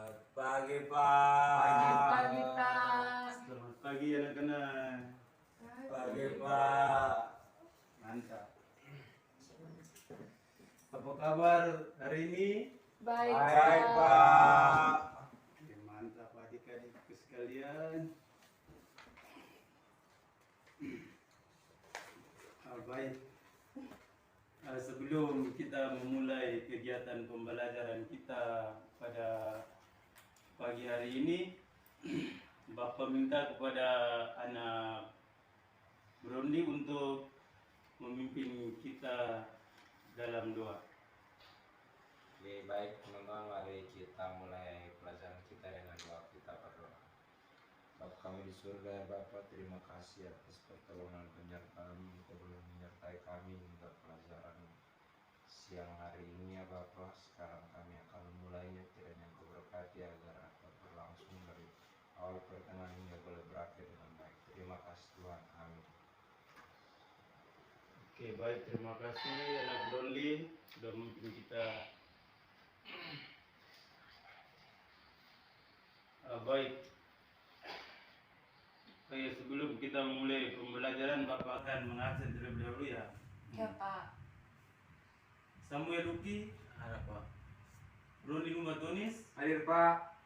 Pagi Pak. Pagi Pak. Selamat pagi anak-anak. Pagi Pak. Mantap. Apa kabar hari ini? Baik Baik Pak. Oke, mantap adik-adikku sekalian. Baik. Sebelum kita memulai kegiatan pembelajaran kita pada pagi hari ini, Bapak minta kepada anak Brondi untuk memimpin kita dalam doa. Oke, baik teman-teman, mari kita mulai pelajaran kita dengan doa. Kita berdoa. Bapa kami di surga, Bapa, terima kasih atas pertolongan penyertaan Engkau boleh menyertai kami hingga pelajaran siang hari ini ya Bapa. Sekarang kami akan memulainya, kiranya Engkau berkati agar akan berlangsung dari awal pertengahan hingga boleh berakhir dengan baik. Terima kasih Tuhan, amin. Oke, baik, terima kasih anak Brondi sudah memimpin kita. Baik. Oke, sebelum kita memulai pembelajaran, Bapak akan mengabsen terlebih dahulu ya. Ya Pak. Samuel Luki, ada Pak. Brondi Lumatonis, Hadir Pak.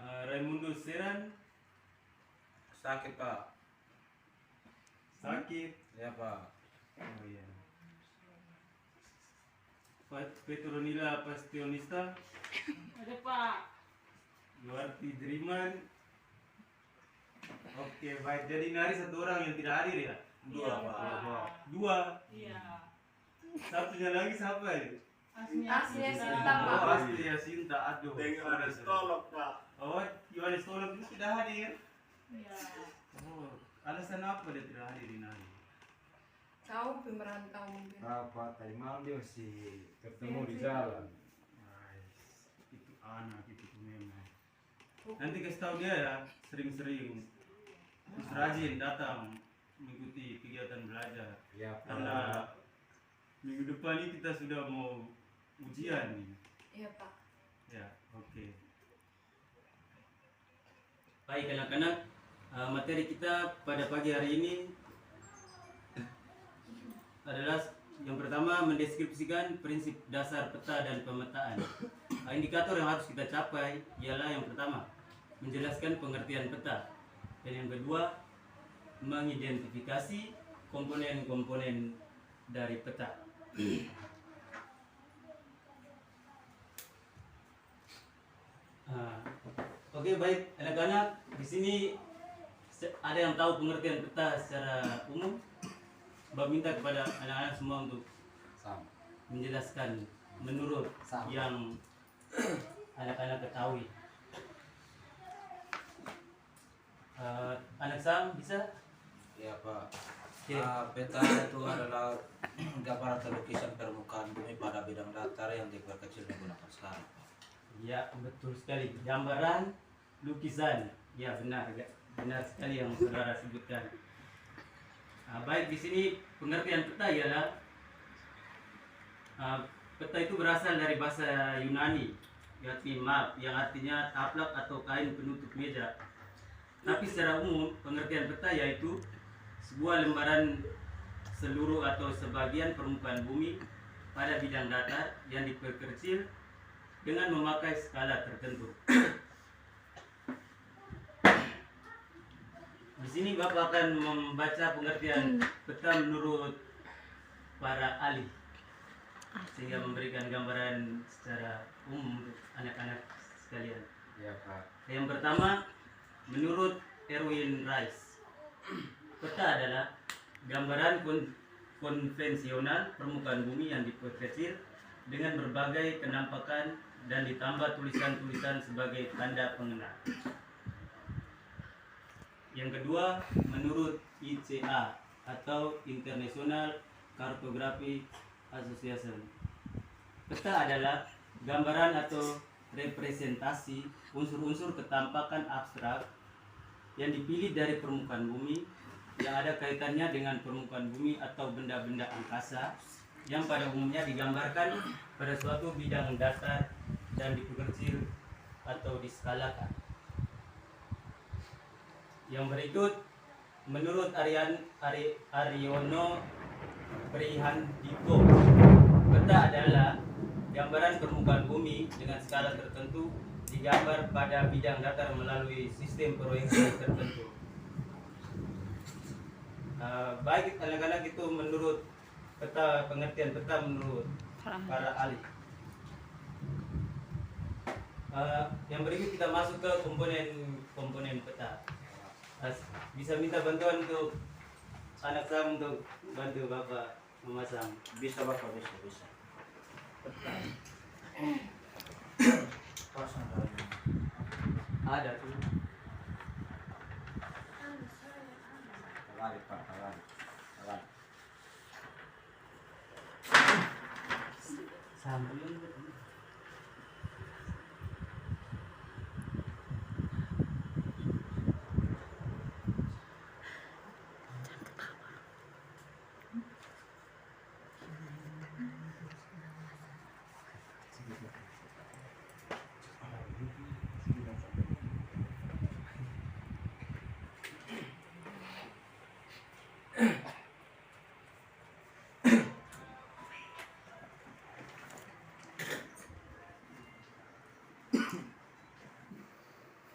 Raimundo Seran, Sakit Pak. sakit. Ya Pak. Oh iya. Petronila Pastionista, Ada Pak. Yuarti Driman. Oke, baik. Jadi hari satu orang yang tidak hadir ya? Dua Iya, Pak. Dua. Iya. Satunya lagi siapa ya? Aslinya Sinta Oh, Pak. Asli ya Sinta. Aduh. Dengan sorry. tolong Pak. Oh, Yohanes Tolong itu sudah hadir. Iya. Oh, alasan apa dia tidak hadir ini hari? Kau pemerantau mungkin. Pak, tadi malam dia masih ketemu di jalan. Itu anak itu memang. Nanti kasih tahu dia ya, sering-sering terus rajin datang mengikuti kegiatan belajar. Ya, Karena minggu depan ini kita sudah mau ujian nih. Iya Pak. Ya, oke. Baik anak-anak, materi kita pada pagi hari ini adalah yang pertama mendeskripsikan prinsip dasar peta dan pemetaan. Indikator yang harus kita capai ialah yang pertama menjelaskan pengertian peta, dan yang kedua mengidentifikasi komponen-komponen dari peta. Oke, baik anak-anak, di sini ada yang tahu pengertian peta secara umum. Bapak minta kepada anak-anak semua untuk Sama. menjelaskan menurut Sama. yang anak-anak ketahui. Anak Sam bisa? Ya Pak, Oke. peta itu adalah gambaran atau lukisan permukaan bumi pada bidang datar yang diperkecil menggunakan selang. Ya, betul sekali. Gambaran, lukisan. Ya, benar sekali yang saudara sebutkan. Baik, di sini pengertian peta ialah peta itu berasal dari bahasa Yunani, yakni map, yang artinya taplak atau kain penutup meja. Tapi secara umum pengertian peta yaitu sebuah lembaran seluruh atau sebagian permukaan bumi pada bidang datar yang diperkecil dengan memakai skala tertentu. Di sini Bapak akan membaca pengertian peta menurut para ahli, sehingga memberikan gambaran secara umum untuk anak-anak sekalian. Ya Pak. Yang pertama, menurut Erwin Rice, peta adalah gambaran konvensional permukaan bumi yang diperkecil dengan berbagai penampakan dan ditambah tulisan-tulisan sebagai tanda pengenal. Yang kedua, menurut ICA atau International Cartography Association, peta adalah gambaran atau representasi unsur-unsur ketampakan abstrak yang dipilih dari permukaan bumi yang ada kaitannya dengan permukaan bumi atau benda-benda angkasa yang pada umumnya digambarkan pada suatu bidang datar dan diperkecil atau diskalakan. Yang berikut, menurut Aryono Prihandiko, peta adalah gambaran permukaan bumi dengan skala tertentu digambar pada bidang datar melalui sistem proyeksi tertentu. Baik anak-anak, itu menurut peta, pengertian peta menurut para ahli. Yang berikut kita masuk ke komponen peta. Bisa minta bantuan untuk anak saya untuk bantu Bapak memasang. Bisa Bapak, bisa. Pasang lagi. Ada tuh. Terbalik, Pak, terbalik. Sambil.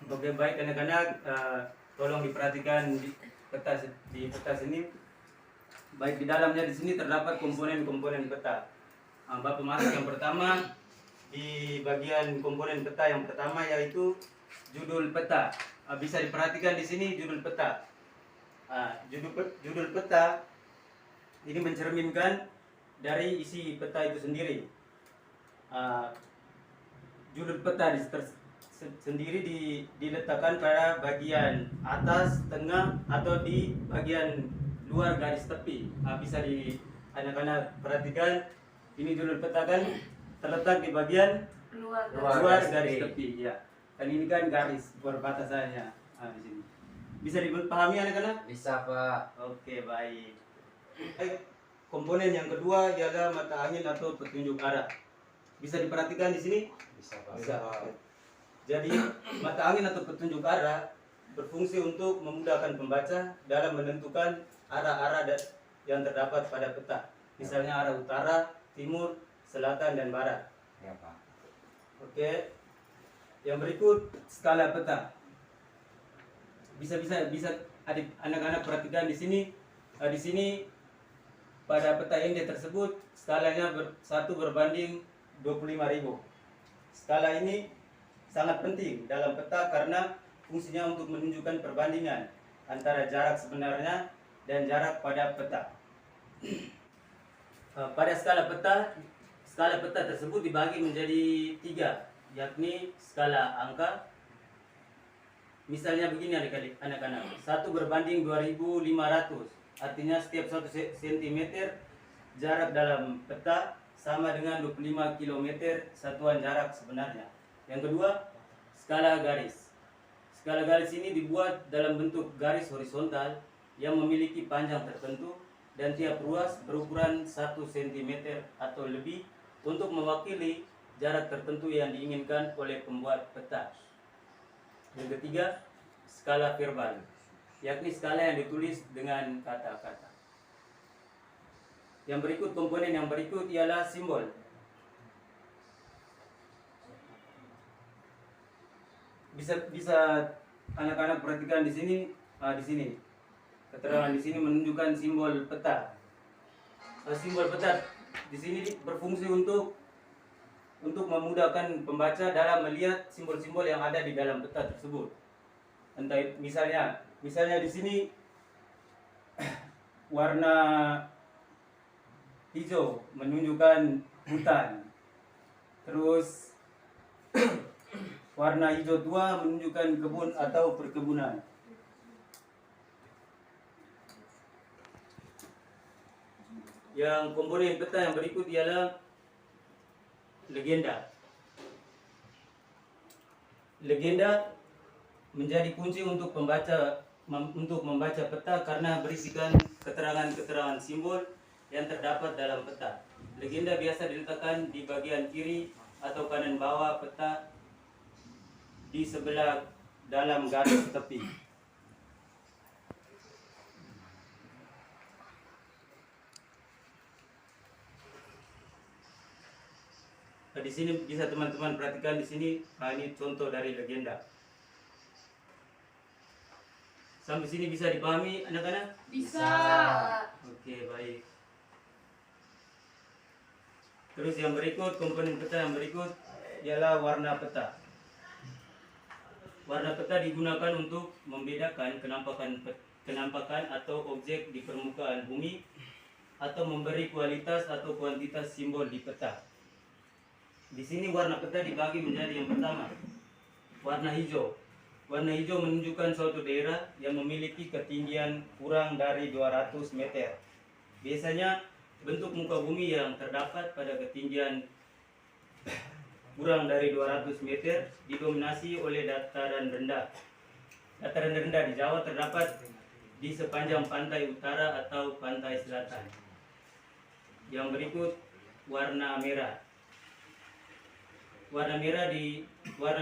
Oke, baik anak-anak, tolong diperhatikan di peta sini. Baik, di dalamnya di sini terdapat komponen-komponen peta. Bapak masuk yang pertama di bagian komponen peta yang pertama, yaitu judul peta. Bisa diperhatikan di sini judul peta. Judul peta ini mencerminkan dari isi peta itu sendiri. Judul peta sendiri diletakkan pada bagian atas, tengah, atau di bagian luar garis tepi. Bisa anak-anak perhatikan, ini judul peta kan terletak di bagian luar garis tepi, ya. Dan ini kan garis perbatasannya di sini. Bisa dipahami anak-anak? Bisa Pak. Oke, baik. Komponen yang kedua ialah mata angin atau petunjuk arah. Bisa diperhatikan di sini? Bisa Pak. Bisa. Jadi mata angin atau petunjuk arah berfungsi untuk memudahkan pembaca dalam menentukan arah-arah yang terdapat pada peta. Misalnya arah utara, timur, selatan, dan barat. Ya, Pak. Oke. Yang berikut skala peta. Bisa anak-anak perhatikan di sini. Di sini pada peta India tersebut skalanya 1 berbanding 25.000. Skala ini sangat penting dalam peta karena fungsinya untuk menunjukkan perbandingan antara jarak sebenarnya dan jarak pada peta. Pada skala peta tersebut dibagi menjadi 3, yakni skala angka. Misalnya begini anak-anak, 1 berbanding 2.500, artinya setiap 1 cm jarak dalam peta sama dengan 25 km satuan jarak sebenarnya. Yang kedua, skala garis. Skala garis ini dibuat dalam bentuk garis horizontal yang memiliki panjang tertentu dan tiap ruas berukuran 1 cm atau lebih untuk mewakili jarak tertentu yang diinginkan oleh pembuat peta. Yang ketiga, skala verbal, yakni skala yang ditulis dengan kata-kata. Yang berikut, komponen yang berikut ialah simbol. Bisa anak-anak perhatikan di sini, keterangan di sini menunjukkan simbol peta. Simbol peta di sini berfungsi untuk memudahkan pembaca dalam melihat simbol-simbol yang ada di dalam peta tersebut. Entah misalnya di sini warna hijau menunjukkan hutan. Terus warna hijau tua menunjukkan kebun atau perkebunan. Yang komponen peta yang berikut ialah legenda. Legenda menjadi kunci untuk membaca peta karena berisikan keterangan-keterangan simbol yang terdapat dalam peta. Legenda biasa diletakkan di bagian kiri atau kanan bawah peta di sebelah dalam garis tepi. Di sini bisa teman-teman perhatikan di sini. Ini contoh dari legenda. Sampai sini bisa dipahami anak-anak? Bisa. Oke, baik. Terus yang berikut, komponen peta yang berikut ialah warna peta. Warna peta digunakan untuk membedakan kenampakan atau objek di permukaan bumi atau memberi kualitas atau kuantitas simbol di peta. Di sini warna peta dibagi menjadi yang pertama, warna hijau. Warna hijau menunjukkan suatu daerah yang memiliki ketinggian kurang dari 200 meter. Biasanya bentuk muka bumi yang terdapat pada ketinggian kurang dari 200 meter didominasi oleh dataran rendah. Dataran rendah di Jawa terdapat di sepanjang pantai utara atau pantai selatan. Yang berikut warna merah. Warna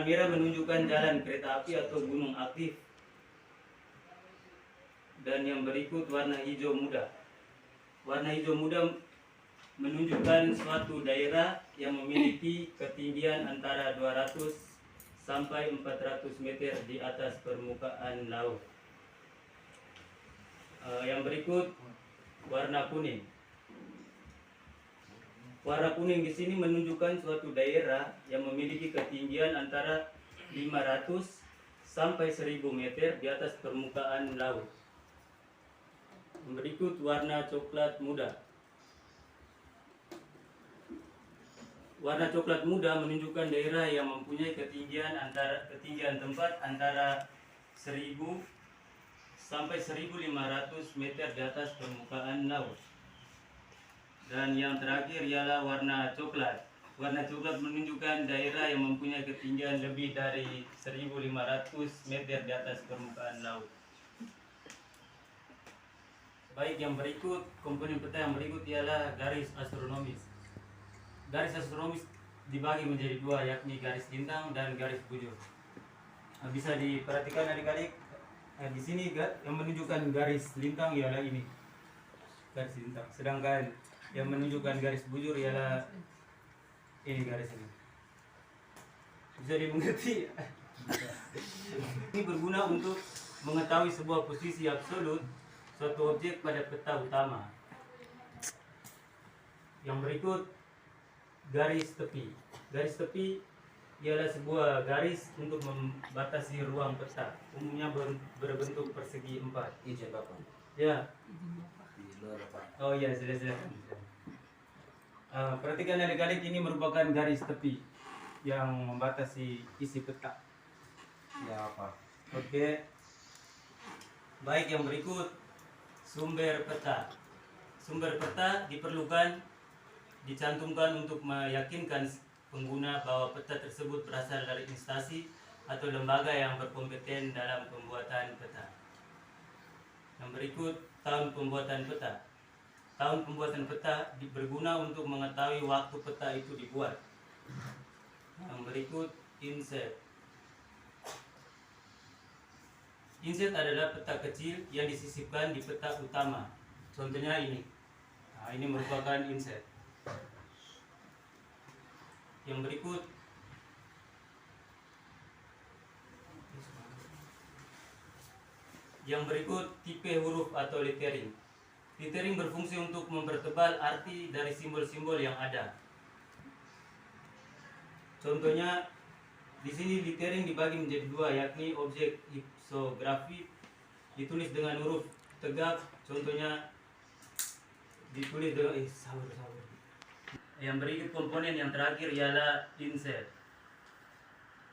merah menunjukkan jalan kereta api atau gunung aktif. Dan yang berikut warna hijau muda. Warna hijau muda menunjukkan suatu daerah yang memiliki ketinggian antara 200 sampai 400 meter di atas permukaan laut. Yang berikut warna kuning. Warna kuning di sini menunjukkan suatu daerah yang memiliki ketinggian antara 500 sampai 1000 meter di atas permukaan laut. Berikut warna coklat muda. Warna coklat muda menunjukkan daerah yang mempunyai ketinggian tempat antara 1000 sampai 1500 meter di atas permukaan laut. Dan yang terakhir ialah warna coklat. Warna coklat menunjukkan daerah yang mempunyai ketinggian lebih dari 1500 meter di atas permukaan laut. Baik, yang berikut, komponen peta yang berikut ialah garis astronomis. Garis astronomis dibagi menjadi dua, yakni garis lintang dan garis bujur. Bisa diperhatikan adik-adik, di sini yang menunjukkan garis lintang ialah ini, garis lintang. Sedangkan yang menunjukkan garis bujur ialah ini, garis ini. Bisa dimengerti? Ini berguna untuk mengetahui sebuah posisi absolut suatu objek pada peta utama. Yang berikut garis tepi. Garis tepi ialah sebuah garis untuk membatasi ruang peta. Umumnya berbentuk persegi 4. Izin Bapak. Ya. Di luar Bapak. Oh iya, sudah. Perhatikan adik-adik, ini merupakan garis tepi yang membatasi isi peta. Ya apa? Oke. Baik, yang berikut sumber peta. Sumber peta dicantumkan untuk meyakinkan pengguna bahwa peta tersebut berasal dari instansi atau lembaga yang berkompeten dalam pembuatan peta. Yang berikut tahun pembuatan peta. Tahun pembuatan peta berguna untuk mengetahui waktu peta itu dibuat. Yang berikut inset. Inset adalah peta kecil yang disisipkan di peta utama. Contohnya ini. Nah, ini merupakan inset. Yang berikut tipe huruf atau lettering. Lettering berfungsi untuk mempertebal arti dari simbol-simbol yang ada. Contohnya di sini lettering dibagi menjadi dua, yakni objek hipsografi ditulis dengan huruf tegak. Contohnya ditulis dengan Yang berikut komponen yang terakhir ialah inset.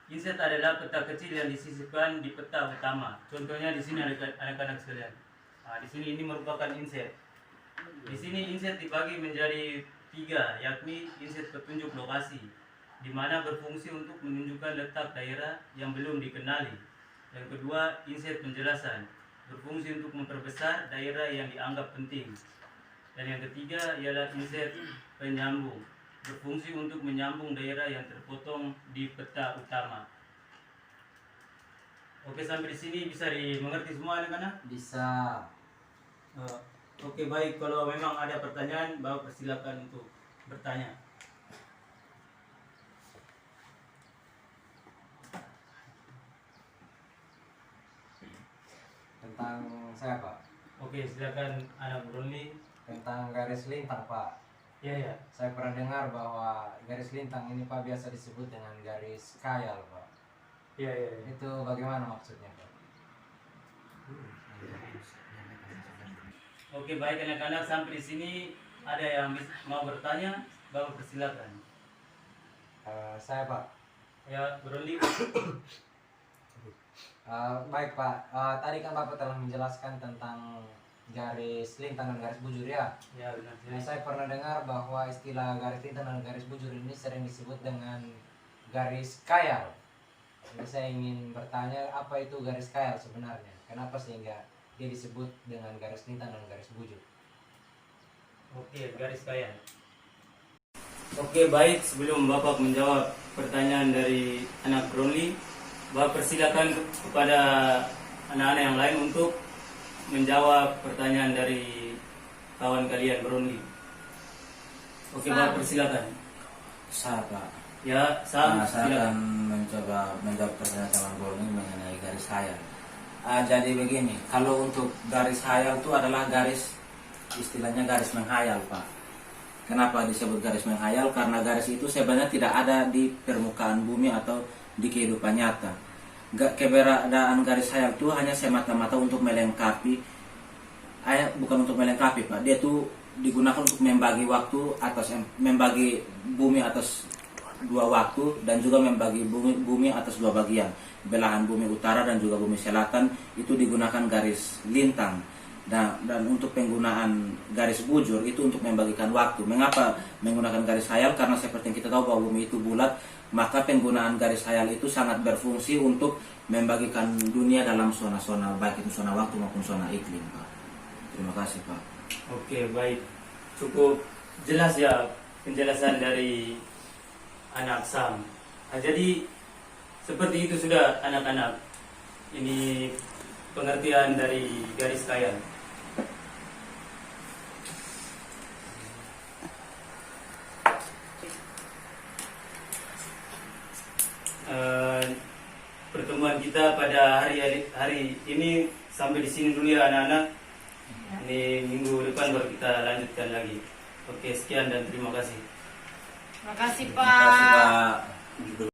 Inset adalah peta kecil yang disisipkan di peta utama. Contohnya di sini anak-anak sekalian. Nah, di sini ini merupakan inset. Di sini inset dibagi menjadi 3, yakni inset petunjuk lokasi, di mana berfungsi untuk menunjukkan letak daerah yang belum dikenali. Yang kedua, inset penjelasan, berfungsi untuk memperbesar daerah yang dianggap penting. Dan yang ketiga ialah inset penyambung, berfungsi untuk menyambung daerah yang terpotong di peta utama. Oke, sampai di sini bisa dimengerti semua anak-anak? Bisa. Oke, baik. Kalau memang ada pertanyaan, Bapak persilakan untuk bertanya. Tentang saya Pak, Oke, silakan anak Brunli. tentang garis lintang Pak. Ya, ya. Saya pernah dengar bahwa garis lintang ini Pak biasa disebut dengan garis khayal Pak. Ya, ya, ya. Itu bagaimana maksudnya Pak? Oke, baik anak-anak, sampai di sini ada yang mau bertanya, Bapak persilakan. Saya Pak. Ya, Brunli. Baik Pak, tadi kan Bapak telah menjelaskan tentang garis lintang dan garis bujur ya. Ya, benar. Nah, saya pernah dengar bahwa istilah garis lintang dan garis bujur ini sering disebut dengan garis khayal. Jadi saya ingin bertanya apa itu garis khayal sebenarnya? Kenapa sehingga dia disebut dengan garis lintang dan garis bujur? Oke, garis khayal. Oke, baik. Sebelum Bapak menjawab pertanyaan dari anak Brunli, Bapak persilakan kepada anak-anak yang lain untuk menjawab pertanyaan dari kawan kalian Brunli. Oke, Bapak persilakan. Saya Pak. Ya, Sam, Saya akan silakan. mencoba menjawab pertanyaan teman Brunli mengenai garis khayal. Jadi begini, kalau untuk garis khayal itu adalah garis, istilahnya garis menghayal Pak. Kenapa disebut garis menghayal? Karena garis itu sebenarnya tidak ada di permukaan bumi atau di kehidupan nyata. Keberadaan garis khayal itu hanya semata-mata untuk melengkapi, bukan untuk melengkapi Pak. Dia itu digunakan untuk membagi waktu membagi bumi atas dua waktu dan juga membagi bumi atas dua bagian. Belahan bumi utara dan juga bumi selatan itu digunakan garis lintang. Dan untuk penggunaan garis bujur itu untuk membagikan waktu. Mengapa menggunakan garis khayal? Karena seperti yang kita tahu bahwa bumi itu bulat, maka penggunaan garis khayal itu sangat berfungsi untuk membagikan dunia dalam zona-zona, baik itu zona waktu maupun zona iklim Pak. Terima kasih Pak. Oke, baik. Cukup jelas ya penjelasan dari anak Sam. Jadi seperti itu sudah anak-anak. Ini pengertian dari garis khayal. Pertemuan kita pada hari ini sampai di sini dulu ya anak-anak. Ini minggu depan baru kita lanjutkan lagi. Oke, sekian dan terima kasih. Makasih Terima kasih Pak.